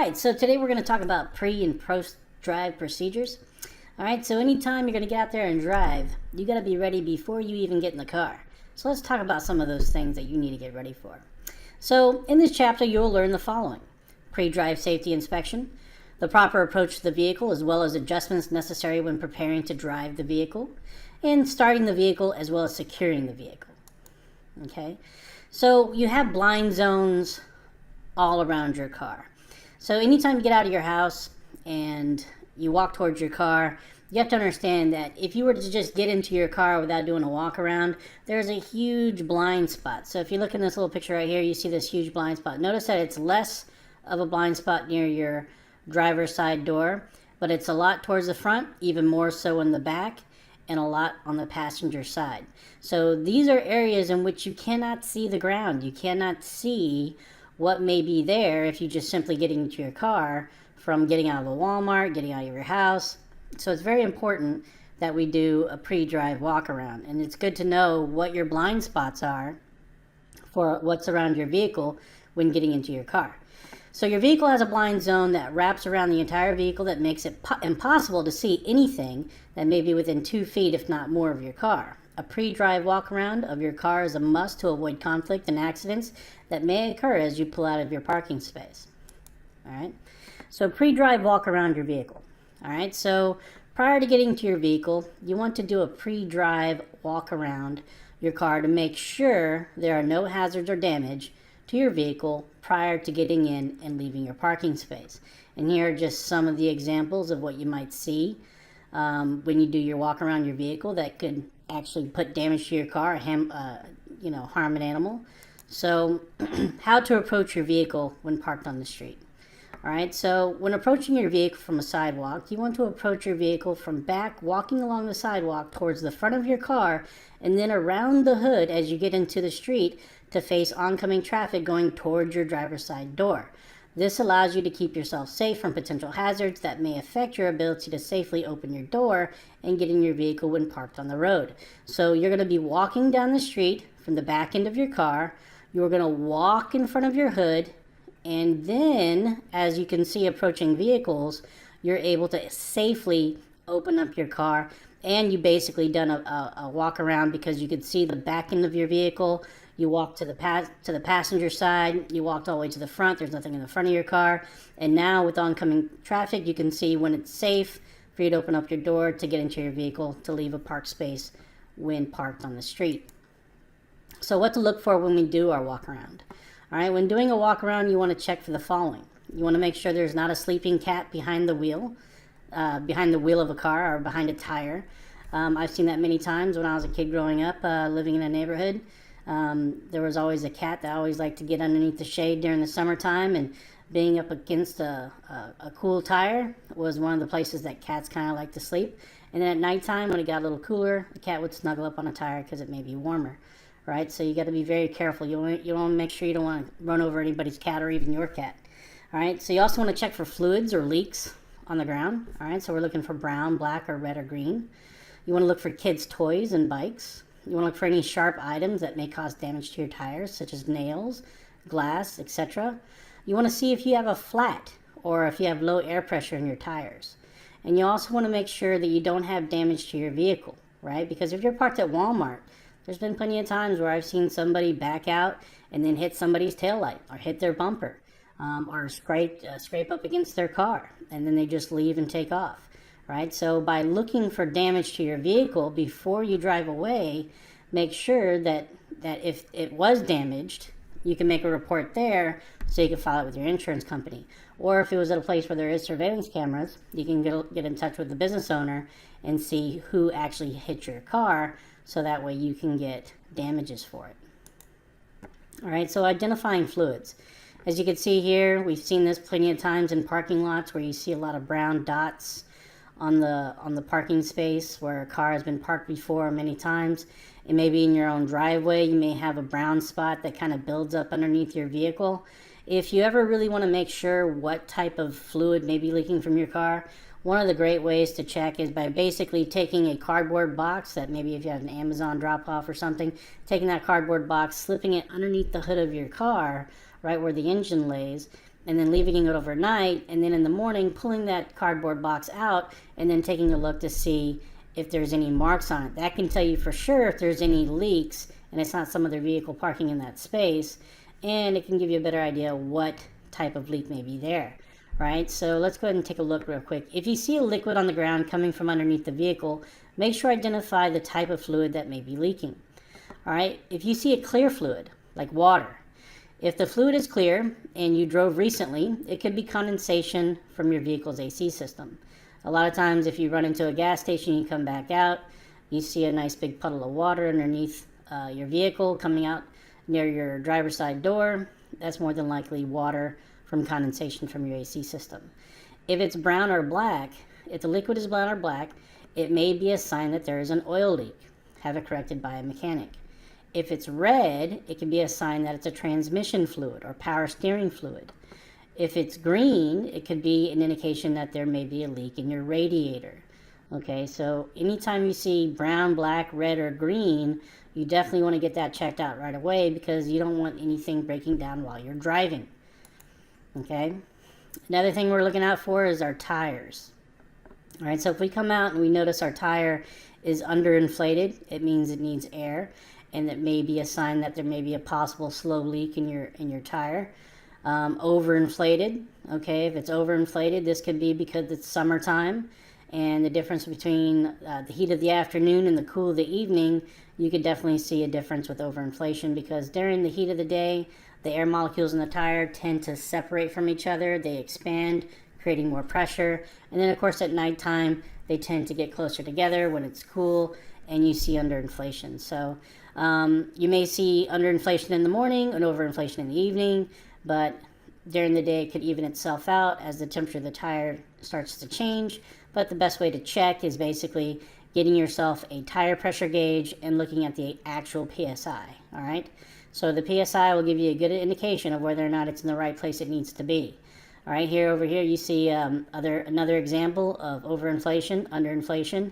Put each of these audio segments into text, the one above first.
right, so today we're going to talk about pre and post drive procedures. All right, so anytime you're going to get out there and drive, you got to be ready before you even get in the car. So let's talk about some of those things that you need to get ready for. So in this chapter, you'll learn the following: pre-drive safety inspection, the proper approach to the vehicle, as well as adjustments necessary when preparing to drive the vehicle, and starting the vehicle as well as securing the vehicle. Okay, so you have blind zones all around your car. So anytime you get out of your house and you walk towards your car, you have to understand that if you were to just get into your car without doing a walk around, there's a huge blind spot. So if you look in this little picture right here, you see this huge blind spot. Notice that it's less of a blind spot near your driver's side door, but it's a lot towards the front, even more so in the back, and a lot on the passenger side. So these are areas in which you cannot see the ground. You cannot see what may be there if you just simply getting into your car from getting out of a Walmart, getting out of your house. So it's very important that we do a pre-drive walk around, and it's good to know what your blind spots are for what's around your vehicle when getting into your car. So your vehicle has a blind zone that wraps around the entire vehicle that makes it impossible to see anything that may be within 2 feet, if not more, of your car. A pre-drive walk around of your car is a must to avoid conflict and accidents that may occur as you pull out of your parking space. All right, so pre-drive walk around your vehicle. All right, so prior to getting to your vehicle, you want to do a pre-drive walk around your car to make sure there are no hazards or damage to your vehicle prior to getting in and leaving your parking space. And here are just some of the examples of what you might see when you do your walk around your vehicle that could actually put damage to your car, harm an animal. So how to approach your vehicle when parked on the street. All right, so when approaching your vehicle from a sidewalk, you want to approach your vehicle from back, walking along the sidewalk towards the front of your car, and then around the hood as you get into the street to face oncoming traffic going towards your driver's side door. This allows you to keep yourself safe from potential hazards that may affect your ability to safely open your door and get in your vehicle when parked on the road. So you're going to be walking down the street from the back end of your car. You're going to walk in front of your hood, and then, as you can see approaching vehicles, you're able to safely open up your car, and you basically done a walk around because you could see the back end of your vehicle. You walk to the passenger side, you walked all the way to the front, there's nothing in the front of your car, and now with oncoming traffic, you can see when it's safe for you to open up your door to get into your vehicle to leave a parked space when parked on the street. So what to look for when we do our walk around. All right, when doing a walk around, you want to check for the following. You want to make sure there's not a sleeping cat behind the wheel of a car or behind a tire. I've seen that many times when I was a kid growing up, living in a neighborhood. There was always a cat that always liked to get underneath the shade during the summertime, and being up against a cool tire was one of the places that cats kind of like to sleep. And then at nighttime, when it got a little cooler, the cat would snuggle up on a tire because it may be warmer. Right, so you got to be very careful. You want to make sure you don't want to run over anybody's cat or even your cat. All right, so you also want to check for fluids or leaks on the ground. All right, so we're looking for brown, black, or red or green. You want to look for kids' toys and bikes. You want to look for any sharp items that may cause damage to your tires, such as nails, glass, etc. You want to see if you have a flat or if you have low air pressure in your tires. And you also want to make sure that you don't have damage to your vehicle, right? Because if you're parked at Walmart, there's been plenty of times where I've seen somebody back out and then hit somebody's taillight or hit their bumper or scrape up against their car, and then they just leave and take off, right? So by looking for damage to your vehicle before you drive away, make sure that if it was damaged, you can make a report there so you can file it with your insurance company. Or if it was at a place where there is surveillance cameras, you can get in touch with the business owner and see who actually hit your car, so that way you can get damages for it. All right, so identifying fluids. As you can see here, we've seen this plenty of times in parking lots where you see a lot of brown dots on the parking space where a car has been parked before many times. It may be in your own driveway. You may have a brown spot that kind of builds up underneath your vehicle. If you ever really want to make sure what type of fluid may be leaking from your car, one of the great ways to check is by basically taking a cardboard box that maybe if you have an Amazon drop-off or something, taking that cardboard box, slipping it underneath the hood of your car, right where the engine lays, and then leaving it overnight, and then in the morning pulling that cardboard box out and then taking a look to see if there's any marks on it. That can tell you for sure if there's any leaks and it's not some other vehicle parking in that space, and it can give you a better idea what type of leak may be there. Right, so let's go ahead and take a look real quick. If you see a liquid on the ground coming from underneath the vehicle, make sure to identify the type of fluid that may be leaking. All right, if you see a clear fluid, like water, if the fluid is clear and you drove recently, it could be condensation from your vehicle's AC system. A lot of times if you run into a gas station, you come back out, you see a nice big puddle of water underneath your vehicle coming out near your driver's side door. That's more than likely water from condensation from your AC system. If it's brown or black, if the liquid is brown or black, it may be a sign that there is an oil leak. Have it corrected by a mechanic. If it's red, it can be a sign that it's a transmission fluid or power steering fluid. If it's green, it could be an indication that there may be a leak in your radiator. Okay, so anytime you see brown, black, red, or green, you definitely want to get that checked out right away because you don't want anything breaking down while you're driving. Okay, another thing we're looking out for is our tires. All right, so if we come out and we notice our tire is underinflated, it means it needs air, and that may be a sign that there may be a possible slow leak in your tire. Overinflated, okay, if it's overinflated, this could be because it's summertime, and the difference between the heat of the afternoon and the cool of the evening, you could definitely see a difference with overinflation because during the heat of the day, the air molecules in the tire tend to separate from each other. They expand, creating more pressure. And then, of course, at nighttime, they tend to get closer together when it's cool and you see underinflation. So you may see underinflation in the morning and overinflation in the evening, but during the day, it could even itself out as the temperature of the tire starts to change. But the best way to check is basically getting yourself a tire pressure gauge and looking at the actual PSI, all right? So the PSI will give you a good indication of whether or not it's in the right place it needs to be. All right, over here you see another example of overinflation, underinflation,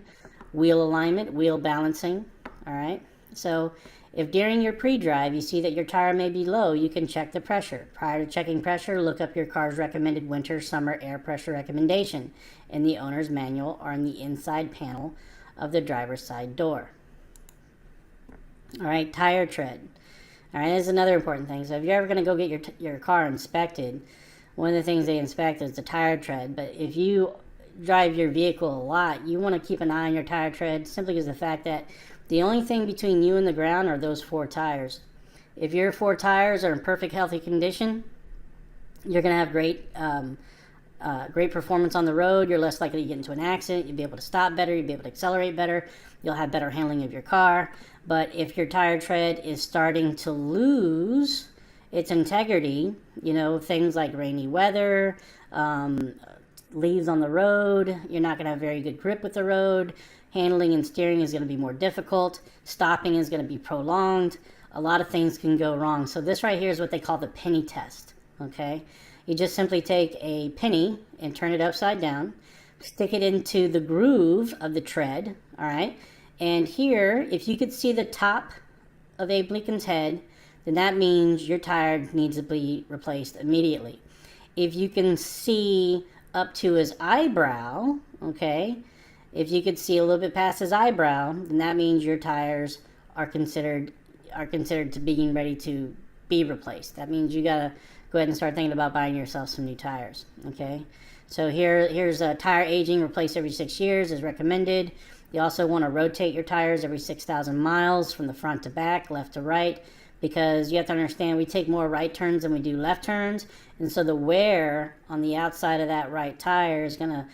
wheel alignment, wheel balancing. All right, so if during your pre-drive you see that your tire may be low, you can check the pressure. Prior to checking pressure, look up your car's recommended winter-summer air pressure recommendation in the owner's manual or in the inside panel of the driver's side door. All right, tire tread. All right, this is another important thing. So if you're ever going to go get your car inspected, one of the things they inspect is the tire tread. But if you drive your vehicle a lot, you want to keep an eye on your tire tread simply because of the fact that the only thing between you and the ground are those four tires. If your four tires are in perfect healthy condition, you're going to have great performance on the road. You're less likely to get into an accident. You'll be able to stop better. You'll be able to accelerate better. You'll have better handling of your car. But if your tire tread is starting to lose its integrity, things like rainy weather, leaves on the road, you're not going to have very good grip with the road. Handling and steering is going to be more difficult. Stopping is going to be prolonged. A lot of things can go wrong. So this right here is what they call the penny test. Okay, you just simply take a penny and turn it upside down, stick it into the groove of the tread. All right, and here, if you could see the top of Abe Lincoln's head, then that means your tire needs to be replaced immediately. If you can see up to his eyebrow, okay, if you could see a little bit past his eyebrow, then that means your tires are considered to being ready to be replaced. That means you gotta go ahead and start thinking about buying yourself some new tires. Okay, so here's a tire aging, replaced every 6 years is recommended. You also want to rotate your tires every 6,000 miles from the front to back, left to right, because you have to understand we take more right turns than we do left turns, and so the wear on the outside of that right tire is gonna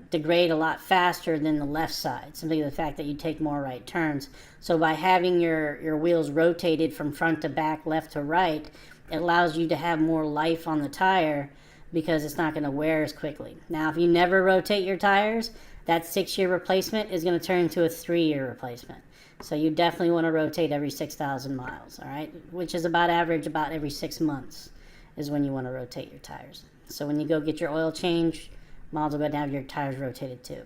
degrade a lot faster than the left side, simply the fact that you take more right turns. So by having your wheels rotated from front to back, left to right, it allows you to have more life on the tire because it's not going to wear as quickly. Now, if you never rotate your tires, that 6-year replacement is going to turn into a 3-year replacement. So you definitely want to rotate every 6,000 miles, all right? Which is about average, about every 6 months is when you want to rotate your tires. So when you go get your oil change, might as well go down have your tires rotated too.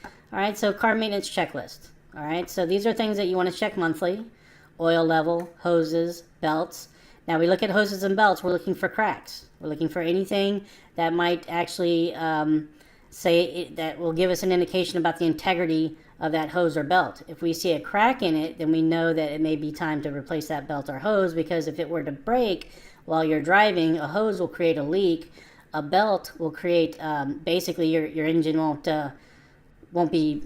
All right, so car maintenance checklist. All right, so these are things that you want to check monthly: oil level, hoses, belts. Now we look at hoses and belts, we're looking for cracks. We're looking for anything that might actually that will give us an indication about the integrity of that hose or belt. If we see a crack in it, then we know that it may be time to replace that belt or hose, because if it were to break while you're driving, a hose will create a leak, a belt will create, basically your engine won't be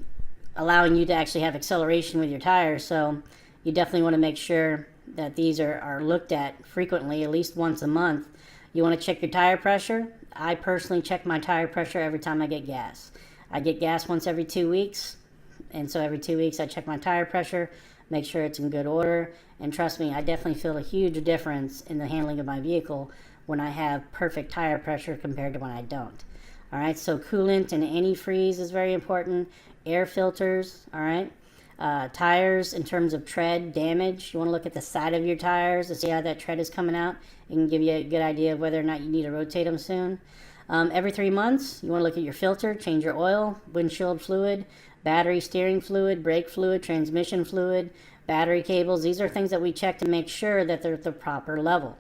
allowing you to actually have acceleration with your tires. So you definitely want to make sure that these are looked at frequently, at least once a month. You want to check your tire pressure. I personally check my tire pressure every time I get gas. I get gas once every 2 weeks, and so every 2 weeks I check my tire pressure, make sure it's in good order, and trust me, I definitely feel a huge difference in the handling of my vehicle when I have perfect tire pressure compared to when I don't. All right, so coolant and antifreeze is very important. Air filters, all right. Tires, in terms of tread damage, you want to look at the side of your tires to see how that tread is coming out. It can give you a good idea of whether or not you need to rotate them soon. Every 3 months, you want to look at your filter, change your oil, windshield fluid, battery steering fluid, brake fluid, transmission fluid, battery cables. These are things that we check to make sure that they're at the proper level.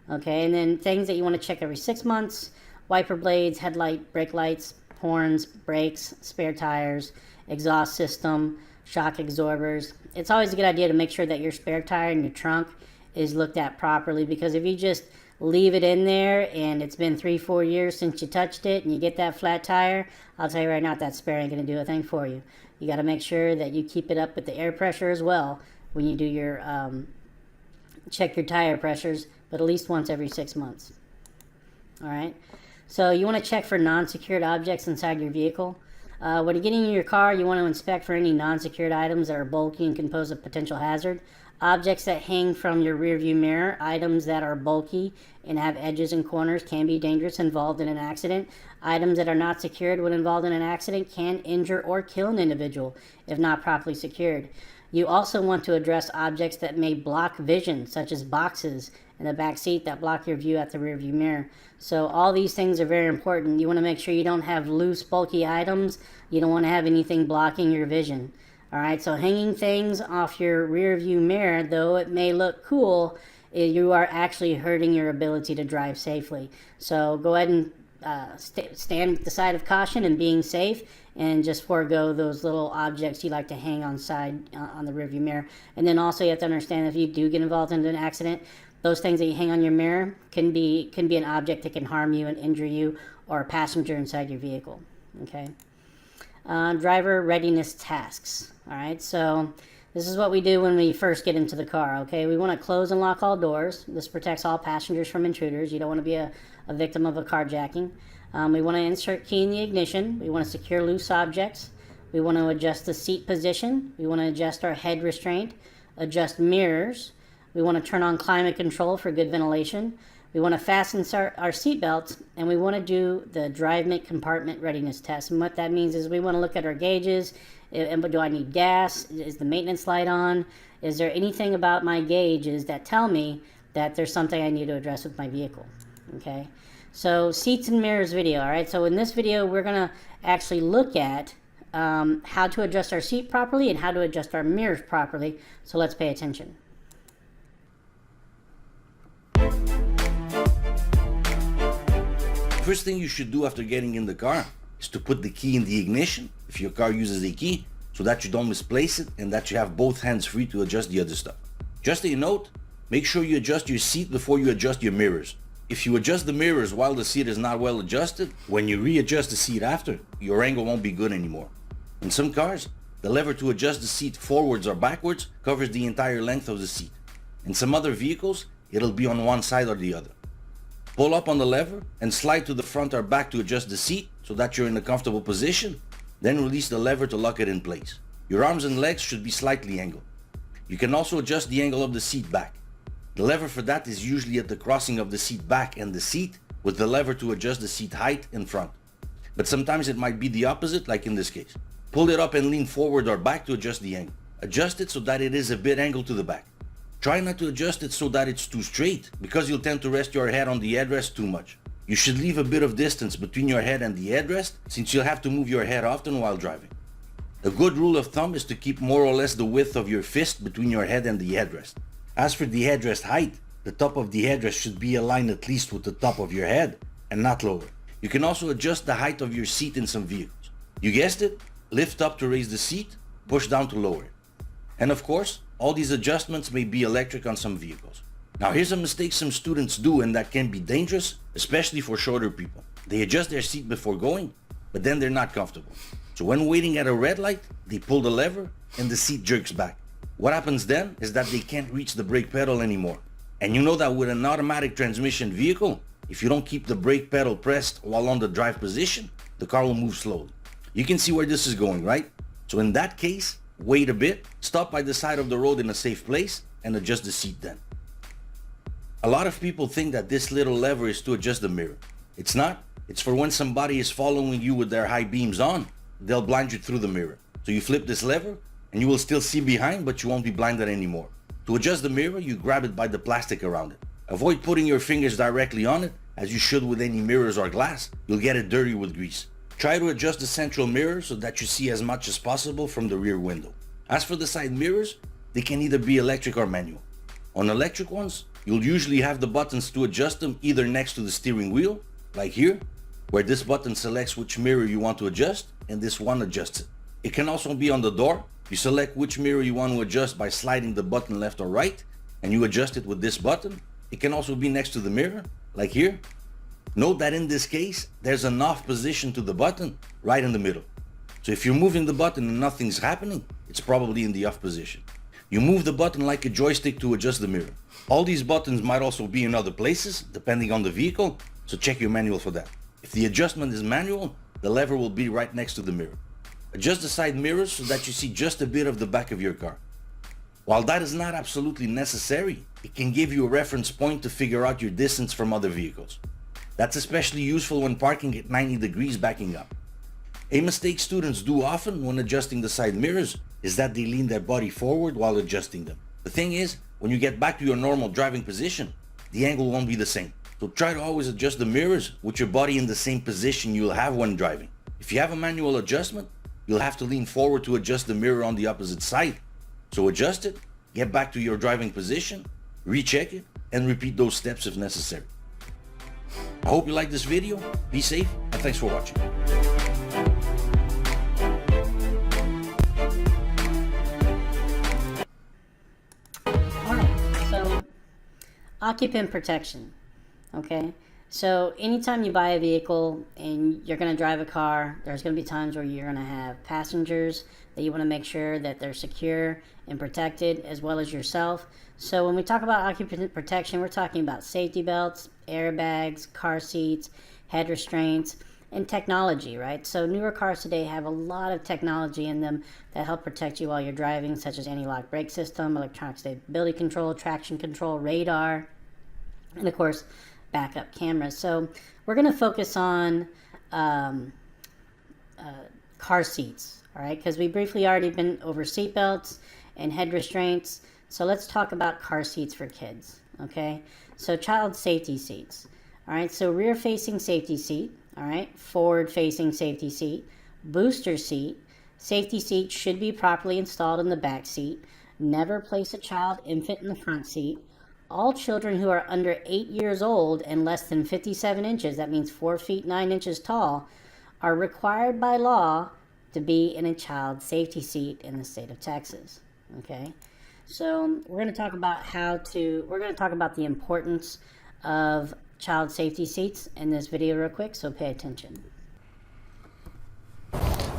Okay, and then things that you want to check every 6 months: wiper blades, headlight, brake lights, horns, brakes, spare tires, exhaust system, shock absorbers. It's always a good idea to make sure that your spare tire in your trunk is looked at properly, because if you just leave it in there and it's been 3-4 years since you touched it and you get that flat tire, I'll tell you right now, that spare ain't going to do a thing for you. You got to make sure that you keep it up with the air pressure as well when you do your check your tire pressures, but at least once every 6 months. All right, so you want to check for non-secured objects inside your vehicle. When you're getting in your car, you want to inspect for any non-secured items that are bulky and can pose a potential hazard. Objects that hang from your rear view mirror, items that are bulky and have edges and corners, can be dangerous, involved in an accident. Items that are not secured when involved in an accident can injure or kill an individual if not properly secured. You also want to address objects that may block vision, such as boxes in the back seat that block your view at the rear view mirror. So all these things are very important. You want to make sure you don't have loose, bulky items. You don't want to have anything blocking your vision. All right, so hanging things off your rear view mirror, though it may look cool, you are actually hurting your ability to drive safely. So go ahead and stand with the side of caution and being safe, and just forego those little objects you like to hang on the rear view mirror. And then also you have to understand, if you do get involved in an accident, those things that you hang on your mirror can be an object that can harm you and injure you, or a passenger inside your vehicle. Okay. Driver readiness tasks. All right, so this is what we do when we first get into the car. Okay, we want to close and lock all doors. This protects all passengers from intruders. You don't want to be a victim of a carjacking. We want to insert key in the ignition. We want to secure loose objects. We want to adjust the seat position. We want to adjust our head restraint, adjust mirrors. We want to turn on climate control for good ventilation. We want to fasten our seat belts, and we want to do the drive compartment readiness test. And what that means is we want to look at our gauges. Do I need gas? Is the maintenance light on? Is there anything about my gauges that tell me that there's something I need to address with my vehicle? Okay, so seats and mirrors video. All right, so in this video we're going to actually look at how to adjust our seat properly and how to adjust our mirrors properly. So let's pay attention. First thing you should do after getting in the car is to put the key in the ignition, if your car uses a key, so that you don't misplace it and that you have both hands free to adjust the other stuff. Just a note, make sure you adjust your seat before you adjust your mirrors. If you adjust the mirrors while the seat is not well adjusted, when you readjust the seat after, your angle won't be good anymore. In some cars, the lever to adjust the seat forwards or backwards covers the entire length of the seat. In some other vehicles, it'll be on one side or the other. Pull up on the lever and slide to the front or back to adjust the seat so that you're in a comfortable position. Then release the lever to lock it in place. Your arms and legs should be slightly angled. You can also adjust the angle of the seat back. The lever for that is usually at the crossing of the seat back and the seat, with the lever to adjust the seat height in front. But sometimes it might be the opposite, like in this case. Pull it up and lean forward or back to adjust the angle. Adjust it so that it is a bit angled to the back. Try not to adjust it so that it's too straight, because you'll tend to rest your head on the headrest too much. You should leave a bit of distance between your head and the headrest, since you'll have to move your head often while driving. A good rule of thumb is to keep more or less the width of your fist between your head and the headrest. As for the headrest height, the top of the headrest should be aligned at least with the top of your head and not lower. You can also adjust the height of your seat in some vehicles. You guessed it, lift up to raise the seat, push down to lower it. And of course, all these adjustments may be electric on some vehicles. Now here's a mistake some students do, and that can be dangerous, especially for shorter people. They adjust their seat before going, but then they're not comfortable. So when waiting at a red light, they pull the lever and the seat jerks back. What happens then is that they can't reach the brake pedal anymore. And you know that with an automatic transmission vehicle, if you don't keep the brake pedal pressed while on the drive position, the car will move slowly. You can see where this is going, right? So in that case, wait a bit, stop by the side of the road in a safe place, and adjust the seat then. A lot of people think that this little lever is to adjust the mirror. It's not. It's for when somebody is following you with their high beams on, they'll blind you through the mirror. So you flip this lever, and you will still see behind, but you won't be blinded anymore. To adjust the mirror, you grab it by the plastic around it. Avoid putting your fingers directly on it, as you should with any mirrors or glass. You'll get it dirty with grease. Try to adjust the central mirror so that you see as much as possible from the rear window. As for the side mirrors, they can either be electric or manual. On electric ones, you'll usually have the buttons to adjust them either next to the steering wheel, like here, where this button selects which mirror you want to adjust, and this one adjusts it. It can also be on the door. You select which mirror you want to adjust by sliding the button left or right, and you adjust it with this button. It can also be next to the mirror, like here. Note that in this case, there's an off position to the button right in the middle. So if you're moving the button and nothing's happening, it's probably in the off position. You move the button like a joystick to adjust the mirror. All these buttons might also be in other places, depending on the vehicle, so check your manual for that. If the adjustment is manual, the lever will be right next to the mirror. Adjust the side mirrors so that you see just a bit of the back of your car. While that is not absolutely necessary, it can give you a reference point to figure out your distance from other vehicles. That's especially useful when parking at 90 degrees backing up. A mistake students do often when adjusting the side mirrors is that they lean their body forward while adjusting them. The thing is, when you get back to your normal driving position, the angle won't be the same. So try to always adjust the mirrors with your body in the same position you'll have when driving. If you have a manual adjustment, you'll have to lean forward to adjust the mirror on the opposite side. So adjust it, get back to your driving position, recheck it, and repeat those steps if necessary. I hope you liked this video. Be safe, and thanks for watching. Alright, so occupant protection. Okay, so anytime you buy a vehicle and you're going to drive a car, there's going to be times where you're going to have passengers that you want to make sure that they're secure and protected, as well as yourself. So when we talk about occupant protection, we're talking about safety belts, airbags, car seats, head restraints, and technology, right? So newer cars today have a lot of technology in them that help protect you while you're driving, such as anti-lock brake system, electronic stability control, traction control, radar, and of course, backup cameras. So we're going to focus on car seats, all right? Because we briefly already been over seat belts and head restraints. So let's talk about car seats for kids, okay? So child safety seats, all right? So rear-facing safety seat, all right? Forward-facing safety seat, booster seat. Safety seat should be properly installed in the back seat. Never place a child infant in the front seat. All children who are under 8 years old and less than 57 inches, that means 4 feet 9 inches tall, are required by law to be in a child safety seat in the state of Texas. Okay, so we're going to talk about the importance of child safety seats in this video real quick, so pay attention.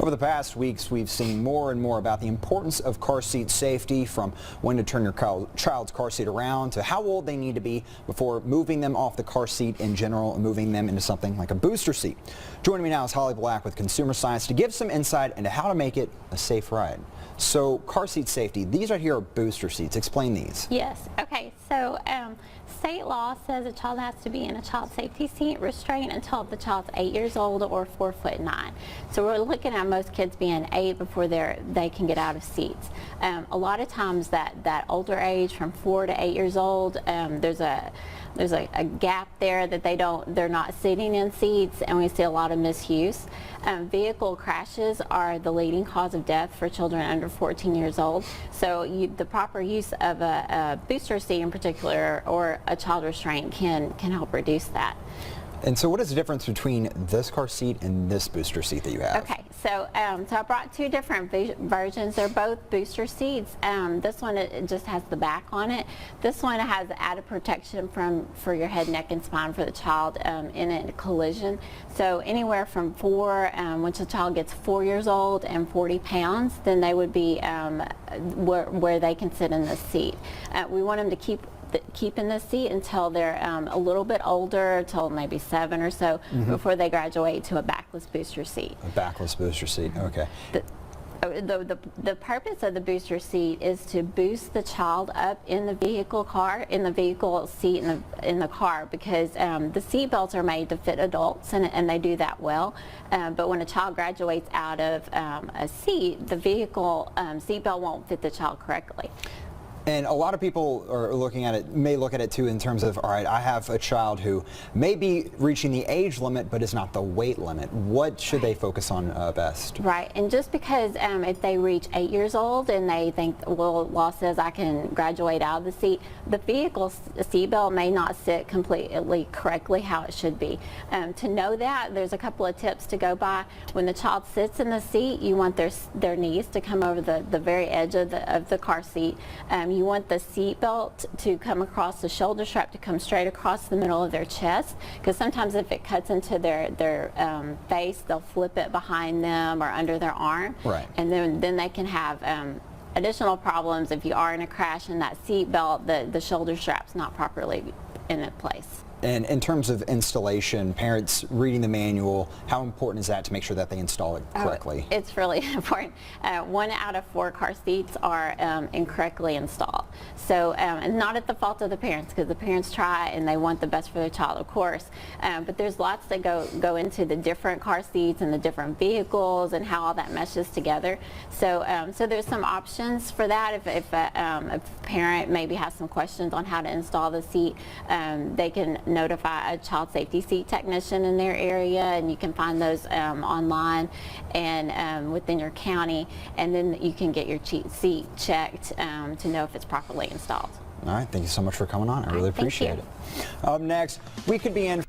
Over the past weeks, we've seen more and more about the importance of car seat safety, from when to turn your child's car seat around to how old they need to be before moving them off the car seat in general and moving them into something like a booster seat. Joining me now is Holly Black with Consumer Science to give some insight into how to make it a safe ride. So car seat safety, these right here are booster seats. Explain these. Yes. Okay. So state law says a child has to be in a child safety seat restraint until the child's 8 years old or 4'9". So we're looking at most kids being 8 before they can get out of seats. A lot of times that older age, from 4 to 8 years old, there's a gap there that they're not sitting in seats, and we see a lot of misuse. Vehicle crashes are the leading cause of death for children under 14 years old. So the proper use of a booster seat, and particular or a child restraint can help reduce that. And so what is the difference between this car seat and this booster seat that you have? Okay, so so I brought two different versions. They're both booster seats. This one it just has the back on it. This one has added protection for your head, neck, and spine for the child in a collision. So anywhere from once a child gets 4 years old and 40 pounds, then they would be where they can sit in the seat. We want them to keep in the seat until they're a little bit older, till maybe 7 or so, before they graduate to a backless booster seat. A backless booster seat, okay. The purpose of the booster seat is to boost the child up in the vehicle seat in the car, because the seat belts are made to fit adults, and they do that well. But when a child graduates out of a seat, the vehicle seat belt won't fit the child correctly. And a lot of people are may look at it too in terms of, all right, I have a child who may be reaching the age limit but is not the weight limit. What should they focus on best? Right, and just because if they reach 8 years old and they think, well, law says I can graduate out of the seat, the vehicle seatbelt may not sit completely correctly how it should be. To know that, there's a couple of tips to go by. When the child sits in the seat, you want their knees to come over the very edge of the car seat. You want the seat belt to come across the shoulder strap, to come straight across the middle of their chest, because sometimes if it cuts into their face, they'll flip it behind them or under their arm. Right. And then they can have additional problems if you are in a crash and that seat belt, the shoulder strap's not properly in place. And in terms of installation, parents reading the manual, how important is that to make sure that they install it correctly? It's really important. 1 out of 4 car seats are incorrectly installed. So, and not at the fault of the parents, because the parents try and they want the best for their child, of course. But there's lots that go into the different car seats and the different vehicles and how all that meshes together. So, so there's some options for that. If a parent maybe has some questions on how to install the seat, they can notify a child safety seat technician in their area, and you can find those online and within your county, and then you can get your seat checked to know if it's properly installed. All right, thank you so much for coming on. I really appreciate it. Up next, we could be in